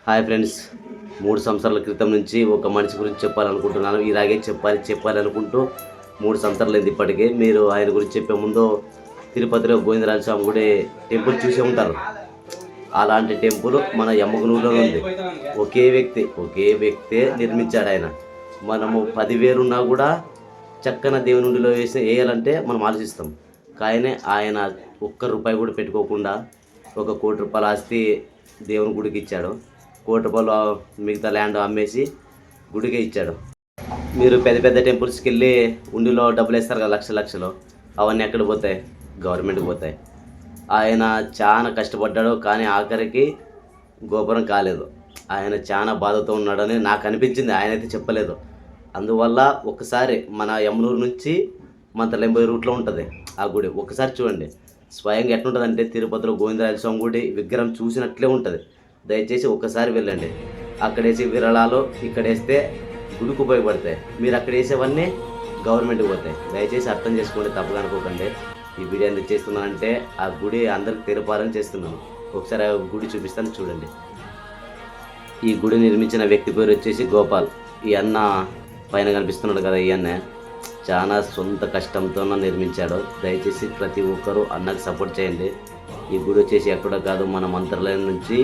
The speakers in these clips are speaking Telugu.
హాయ్ ఫ్రెండ్స్, 3 సంవత్సరాల క్రితం నుంచి ఒక మనిషి గురించి చెప్పాలనుకుంటున్నాను. ఇలాగే చెప్పాలనుకుంటూ 3 సంవత్సరాలైంది ఇప్పటికే. మీరు ఆయన గురించి చెప్పే ముందు తిరుపతిలో గోవిందరాజ స్వామి గుడి టెంపుల్ చూసే ఉంటారు. అలాంటి టెంపుల్ మన యమ్మగునూరులో ఉంది. ఒకే వ్యక్తే నిర్మించాడు ఆయన. మనము 10,000 ఉన్నా కూడా చక్కన దేవుని ఉండిలో వేయాలంటే మనం ఆలోచిస్తాం. కానీ ఆయన ఒక్క రూపాయి కూడా పెట్టుకోకుండా 1 కోటి రూపాయల ఆస్తి దేవుని గుడికి ఇచ్చాడు. 1 కోటి రూపాయలు మిగతా ల్యాండ్ అమ్మేసి గుడికే ఇచ్చాడు. మీరు పెద్ద టెంపుల్స్కి వెళ్ళి ఉండిలో డబ్బులు వేస్తారు కదా, లక్షలు. అవన్నీ ఎక్కడ పోతాయి? గవర్నమెంట్కి పోతాయి. ఆయన చాలా కష్టపడ్డాడు, కానీ ఆఖరికి గోపురం కాలేదు. ఆయన చాలా బాధతో ఉన్నాడని నాకు అనిపించింది, ఆయనైతే చెప్పలేదు. అందువల్ల ఒకసారి మన యమునూరు నుంచి మన తలెంబోయి రూట్లో ఉంటుంది ఆ గుడి. ఒకసారి చూడండి, స్వయంగా ఎట్లుంటుంది అంటే తిరుపతిలో గోవిందరాజ స్వామి గుడి విగ్రహం చూసినట్లే ఉంటుంది. దయచేసి ఒక్కసారి వెళ్ళండి. అక్కడ వేసే విరాళాలు ఇక్కడ వేస్తే గుడికి ఉపయోగపడతాయి. మీరు అక్కడ వేసేవన్నీ గవర్నమెంట్కి పోతాయి. దయచేసి అర్థం చేసుకోండి, తప్పుగా అనుకోకండి. ఈ వీడియో ఎందుకు చేస్తున్నానంటే ఆ గుడి అందరికి తెలపాలని చేస్తున్నాను. ఒకసారి ఆ గుడి చూపిస్తాను, చూడండి. ఈ గుడి నిర్మించిన వ్యక్తి పేరు వచ్చేసి గోపాల్. ఈ అన్న పైన కనిపిస్తున్నాడు కదా, ఈ అన్న చాలా సొంత కష్టంతో నిర్మించాడు. దయచేసి ప్రతి ఒక్కరూ అన్నకి సపోర్ట్ చేయండి. ఈ గుడి వచ్చేసి ఎక్కడో కాదు, మన మంత్రాలయం నుంచి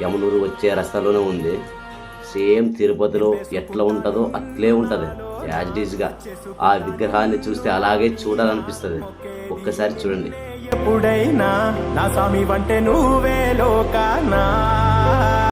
యమునూరు వచ్చే రస్తాలోనే ఉంది. సేమ్ తిరుపతిలో ఎట్లా ఉంటుందో అట్లే ఉంటుంది, యాజ్ ఈజ్గా. ఆ విగ్రహాన్ని చూస్తే అలాగే చూడాలనిపిస్తుంది. ఒక్కసారి చూడండి. ఎప్పుడైనా నా స్వామి వంటే నువ్వే లోకానా.